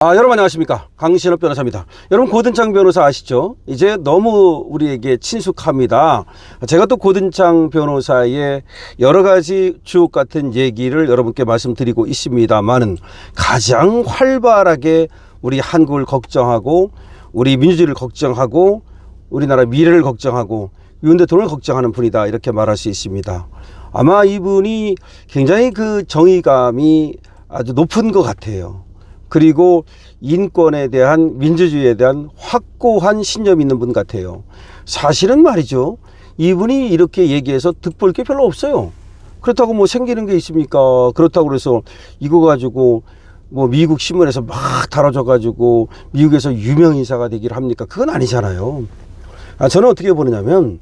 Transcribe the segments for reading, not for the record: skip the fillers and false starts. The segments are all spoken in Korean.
여러분 안녕하십니까, 강신업 변호사입니다. 여러분, 고든창 변호사 아시죠? 이제 너무 우리에게 친숙합니다. 제가 또 고든창 변호사의 여러 가지 주옥 같은 얘기를 여러분께 말씀드리고 있습니다만은, 가장 활발하게 우리 한국을 걱정하고 우리 민주주의를 걱정하고 우리나라 미래를 걱정하고 윤 대통령을 걱정하는 분이다, 이렇게 말할 수 있습니다. 아마 이분이 굉장히 그 정의감이 아주 높은 것 같아요. 그리고 인권에 대한, 민주주의에 대한 확고한 신념이 있는 분 같아요. 사실은 말이죠, 이분이 이렇게 얘기해서 득볼 게 별로 없어요. 그렇다고 뭐 생기는 게 있습니까? 그렇다고 그래서 이거 가지고 뭐 미국 신문에서 막 다뤄져 가지고 미국에서 유명 인사가 되기를 합니까? 그건 아니잖아요. 저는 어떻게 보느냐면,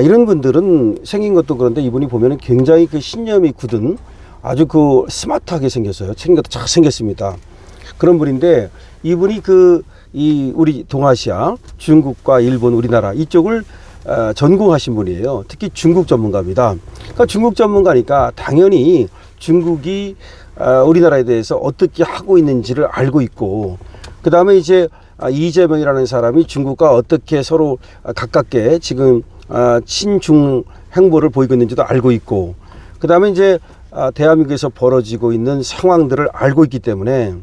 이런 분들은 생긴 것도 그런데 이분이 보면은 굉장히 그 신념이 굳은 아주 그 스마트하게 생겼어요. 생긴 것도 잘 생겼습니다. 그런 분인데, 이분이 우리 동아시아, 중국과 일본, 우리나라 이쪽을 전공하신 분이에요. 특히 중국 전문가입니다. 그러니까 중국 전문가니까 당연히 중국이 우리나라에 대해서 어떻게 하고 있는지를 알고 있고, 그 다음에 이제 이재명이라는 사람이 중국과 어떻게 서로 가깝게 지금 친중 행보를 보이고 있는지도 알고 있고, 그 다음에 이제 대한민국에서 벌어지고 있는 상황들을 알고 있기 때문에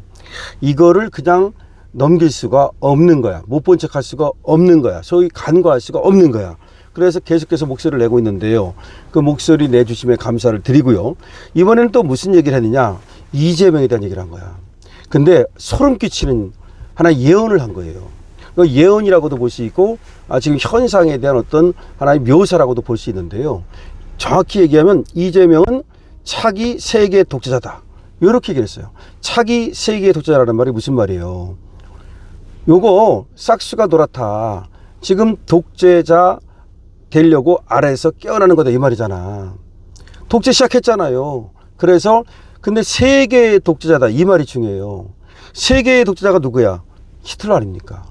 이거를 그냥 넘길 수가 없는 거야. 못 본 척 할 수가 없는 거야. 소위 간과할 수가 없는 거야. 그래서 계속해서 목소리를 내고 있는데요. 그 목소리 내주심에 감사를 드리고요. 이번에는 또 무슨 얘기를 했느냐, 이재명에 대한 얘기를 한 거야. 근데 소름 끼치는 하나의 예언을 한 거예요. 그 예언이라고도 볼 수 있고, 지금 현상에 대한 어떤 하나의 묘사라고도 볼 수 있는데요. 정확히 얘기하면 이재명은 차기 세계 독재자다, 이렇게 얘기를 했어요. 차기 세계 독재자라는 말이 무슨 말이에요? 요거 싹수가 노랗다. 지금 독재자 되려고 아래에서 깨어나는 거다, 이 말이잖아. 독재 시작했잖아요. 그래서 근데 세계의 독재자다, 이 말이 중요해요. 세계의 독재자가 누구야? 히틀러 아닙니까?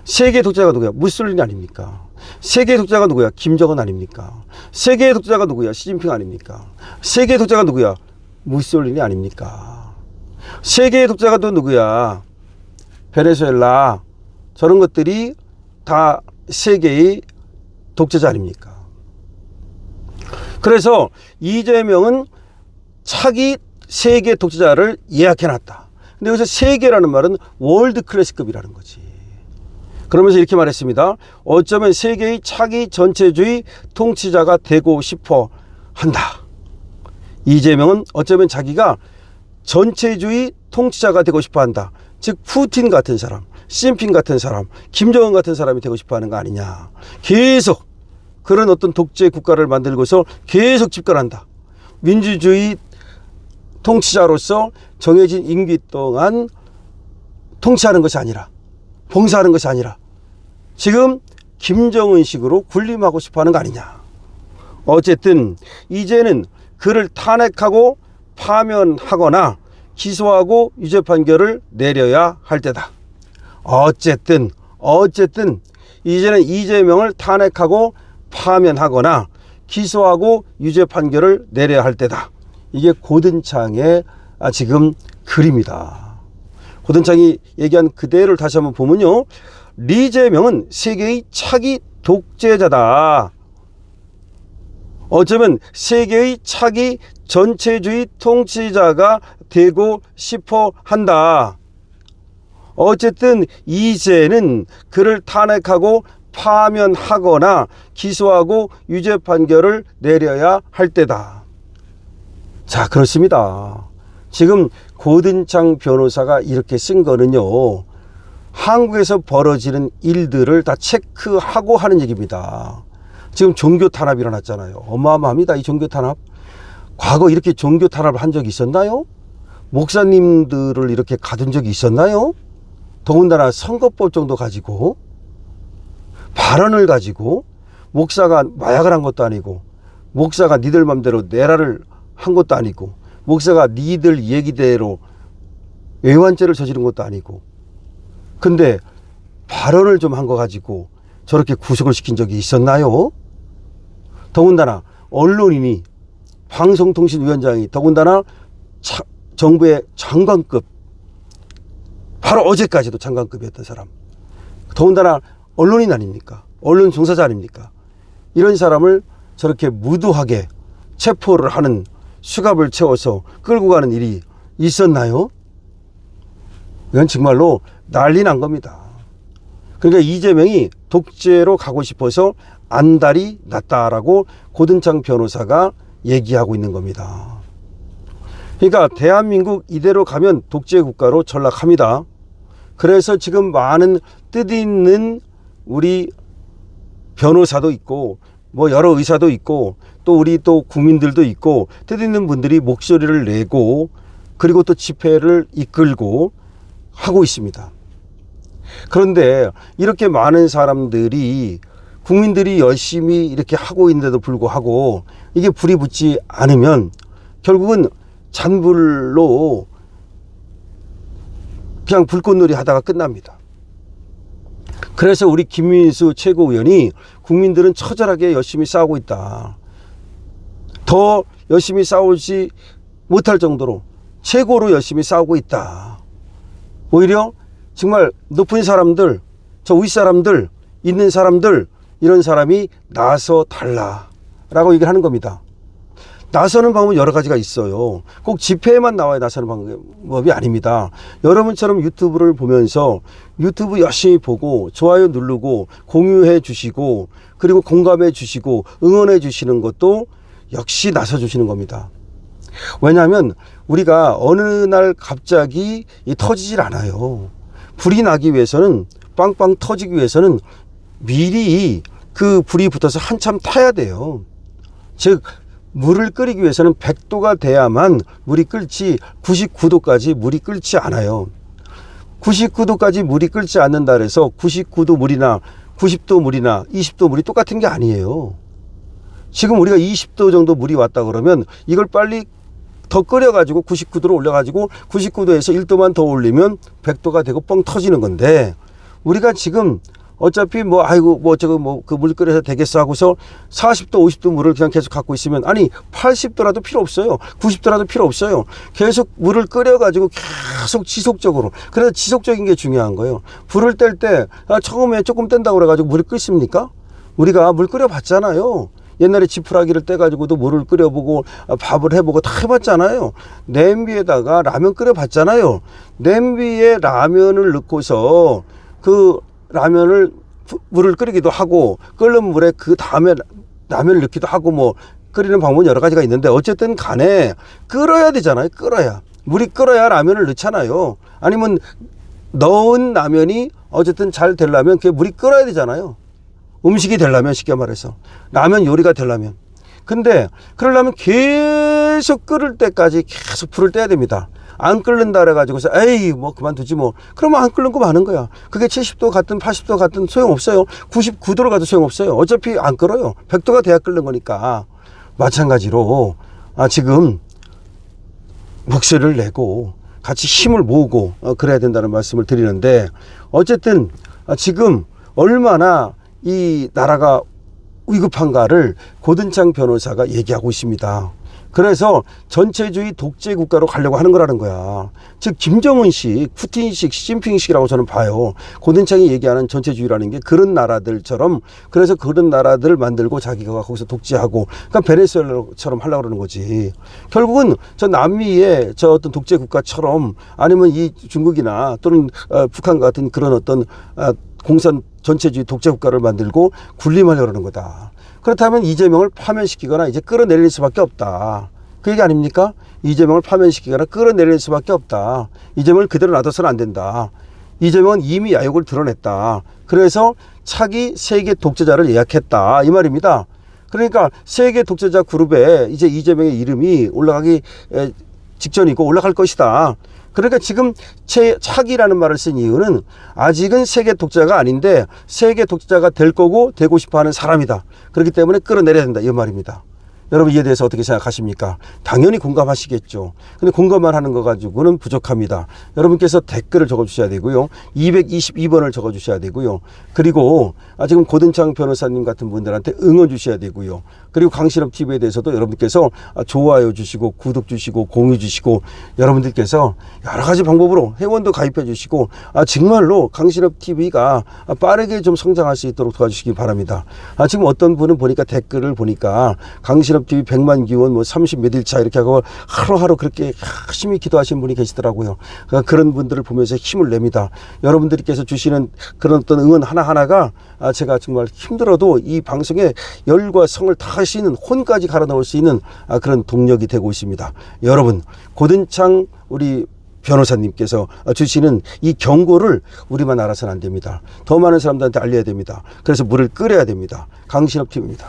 세계의 독재자가 누구야? 무솔리니 아닙니까? 세계의 독재자가 누구야? 김정은 아닙니까? 세계의 독재자가 누구야? 시진핑 아닙니까? 세계의 독재자가 누구야? 무솔리니 아닙니까? 세계의 독자가 또 누구야? 베네수엘라. 저런 것들이 다 세계의 독재자 아닙니까? 그래서 이재명은 차기 세계 독재자를 예약해놨다. 근데 여기서 세계라는 말은 월드 클래스급이라는 거지. 그러면서 이렇게 말했습니다. 어쩌면 세계의 차기 전체주의 통치자가 되고 싶어 한다. 이재명은 어쩌면 자기가 전체주의 통치자가 되고 싶어 한다. 즉 푸틴 같은 사람, 시진핑 같은 사람, 김정은 같은 사람이 되고 싶어 하는 거 아니냐. 계속 그런 어떤 독재 국가를 만들고서 계속 집권한다. 민주주의 통치자로서 정해진 임기 동안 통치하는 것이 아니라, 봉사하는 것이 아니라 지금 김정은식으로 군림하고 싶어 하는 거 아니냐. 어쨌든 이제는 그를 탄핵하고 파면하거나 기소하고 유죄 판결을 내려야 할 때다. 어쨌든 이제는 이재명을 탄핵하고 파면하거나 기소하고 유죄 판결을 내려야 할 때다. 이게 고든창의 지금 글입니다. 고든창이 얘기한 그대로를 다시 한번 보면요, 이재명은 세계의 차기 독재자다. 어쩌면 세계의 차기 전체주의 통치자가 되고 싶어 한다. 어쨌든 이제는 그를 탄핵하고 파면하거나 기소하고 유죄 판결을 내려야 할 때다. 자, 그렇습니다. 지금 고든창 변호사가 이렇게 쓴 거는요, 한국에서 벌어지는 일들을 다 체크하고 하는 얘기입니다. 지금 종교 탄압이 일어났잖아요. 어마어마합니다, 이 종교 탄압. 과거 이렇게 종교 탄압을 한 적이 있었나요? 목사님들을 이렇게 가둔 적이 있었나요? 더군다나 선거법 정도 가지고, 발언을 가지고, 목사가 마약을 한 것도 아니고, 목사가 니들 맘대로 내라를 한 것도 아니고, 목사가 니들 얘기대로 외환죄를 저지른 것도 아니고, 근데 발언을 좀 한 거 가지고 저렇게 구속을 시킨 적이 있었나요? 더군다나 언론인이, 방송통신위원장이, 더군다나 정부의 장관급 바로 어제까지도 장관급이었던 사람. 더군다나 언론인 아닙니까? 언론 종사자 아닙니까? 이런 사람을 저렇게 무도하게 체포를 하는, 수갑을 채워서 끌고 가는 일이 있었나요? 이건 정말로 난리 난 겁니다. 그러니까 이재명이 독재로 가고 싶어서 안달이 났다라고 고든창 변호사가 얘기하고 있는 겁니다. 그러니까 대한민국 이대로 가면 독재 국가로 전락합니다. 그래서 지금 많은 뜻있는 우리 변호사도 있고 뭐 여러 의사도 있고 또 우리 또 국민들도 있고 뜻있는 분들이 목소리를 내고 그리고 또 집회를 이끌고 하고 있습니다. 그런데 이렇게 많은 사람들이 국민들이 열심히 이렇게 하고 있는데도 불구하고 이게 불이 붙지 않으면 결국은 잔불로 그냥 불꽃놀이 하다가 끝납니다. 그래서 우리 김민수 최고위원이 국민들은 처절하게 열심히 싸우고 있다. 더 열심히 싸우지 못할 정도로 최고로 열심히 싸우고 있다. 오히려 정말 높은 사람들, 저 윗사람들, 있는 사람들, 이런 사람이 나서 달라라고 얘기를 하는 겁니다. 나서는 방법은 여러 가지가 있어요. 꼭 집회에만 나와야 나서는 방법이 아닙니다. 여러분처럼 유튜브를 보면서 유튜브 열심히 보고 좋아요 누르고 공유해 주시고 그리고 공감해 주시고 응원해 주시는 것도 역시 나서 주시는 겁니다. 왜냐하면 우리가 어느 날 갑자기 터지질 않아요. 불이 나기 위해서는, 빵빵 터지기 위해서는 미리 그 불이 붙어서 한참 타야 돼요. 즉 물을 끓이기 위해서는 100도가 돼야만 물이 끓지 99도까지 물이 끓지 않아요. 99도까지 물이 끓지 않는다 그래서 99도 물이나 90도 물이나 20도 물이 똑같은 게 아니에요. 지금 우리가 20도 정도 물이 왔다 그러면 이걸 빨리 더 끓여가지고 99도로 올려가지고 99도에서 1도만 더 올리면 100도가 되고 뻥 터지는 건데 우리가 지금 어차피 그 물 끓여서 되겠어 하고서 40도 50도 물을 그냥 계속 갖고 있으면 아니 80도라도 필요 없어요. 90도라도 필요 없어요. 계속 물을 끓여가지고 계속 지속적으로, 그래서 지속적인 게 중요한 거예요. 불을 뗄 때 처음에 조금 뗀다고 그래가지고 물이 끓습니까? 우리가 물 끓여 봤잖아요. 옛날에 지푸라기를 떼가지고도 물을 끓여보고 밥을 해보고 다 해봤잖아요. 냄비에다가 라면 끓여봤잖아요. 냄비에 라면을 넣고서 그 라면을 물을 끓이기도 하고 끓는 물에 그 다음에 라면을 넣기도 하고 뭐 끓이는 방법은 여러 가지가 있는데 어쨌든 간에 끓어야 되잖아요. 끓어야. 물이 끓어야 라면을 넣잖아요. 아니면 넣은 라면이 어쨌든 잘 되려면 그게 물이 끓어야 되잖아요. 음식이 되려면, 쉽게 말해서 라면 요리가 되려면. 근데 그러려면 계속 끓을 때까지 계속 불을 떼야 됩니다. 안 끓는다 그래가지고서 에이 뭐 그만두지 뭐, 그러면 안 끓는 거 많은 거야. 그게 70도 같든 80도 같든 소용없어요. 99도로 가도 소용없어요. 어차피 안 끓어요. 100도가 돼야 끓는 거니까. 마찬가지로 지금 목소리를 내고 같이 힘을 모으고 그래야 된다는 말씀을 드리는데, 어쨌든 지금 얼마나 이 나라가 위급한가를 고든창 변호사가 얘기하고 있습니다. 그래서 전체주의 독재 국가로 가려고 하는 거라는 거야. 즉 김정은식, 푸틴식, 시진핑식이라고 저는 봐요. 고든창이 얘기하는 전체주의라는 게 그런 나라들처럼, 그래서 그런 나라들을 만들고 자기가 거기서 독재하고, 그러니까 베네수엘라처럼 하려고 그러는 거지. 결국은 저 남미의 저 어떤 독재 국가처럼, 아니면 이 중국이나 또는 북한 같은 그런 어떤 공산 전체주의 독재 국가를 만들고 군림하려고 하는 거다. 그렇다면 이재명을 파면시키거나 이제 끌어내릴 수밖에 없다. 그 얘기 아닙니까? 이재명을 파면시키거나 끌어내릴 수밖에 없다. 이재명을 그대로 놔둬서는 안 된다. 이재명은 이미 야욕을 드러냈다. 그래서 차기 세계 독재자를 예약했다. 이 말입니다. 그러니까 세계 독재자 그룹에 이제 이재명의 이름이 올라가기 직전이고 올라갈 것이다. 그러니까 지금 차기라는 말을 쓴 이유는 아직은 세계 독재자가 아닌데 세계 독재자가 될 거고 되고 싶어하는 사람이다. 그렇기 때문에 끌어내려야 된다. 이 말입니다. 여러분 이에 대해서 어떻게 생각하십니까? 당연히 공감하시겠죠. 근데 공감만 하는 거 가지고는 부족합니다. 여러분께서 댓글을 적어주셔야 되고요. 222번을 적어주셔야 되고요. 그리고 지금 고든창 변호사님 같은 분들한테 응원 주셔야 되고요. 그리고 강신업 TV에 대해서도 여러분께서 좋아요 주시고 구독 주시고 공유 주시고 여러분들께서 여러 가지 방법으로 회원도 가입해 주시고 정말로 강신업 TV가 빠르게 좀 성장할 수 있도록 도와주시기 바랍니다. 지금 어떤 분은 보니까 댓글을 보니까 강신업 TV 100만 기원 뭐 30 몇 일 차 이렇게 하고 하루하루 그렇게 열심히 기도하시는 분이 계시더라고요. 그런 분들을 보면서 힘을 냅니다. 여러분들께서 주시는 그런 어떤 응원 하나하나가 제가 정말 힘들어도 이 방송에 열과 성을 다할 수 있는 혼까지 갈아 넣을 수 있는 그런 동력이 되고 있습니다. 여러분 고든창 우리 변호사님께서 주시는 이 경고를 우리만 알아서는 안 됩니다. 더 많은 사람들한테 알려야 됩니다. 그래서 물을 끓여야 됩니다. 강신업 TV입니다.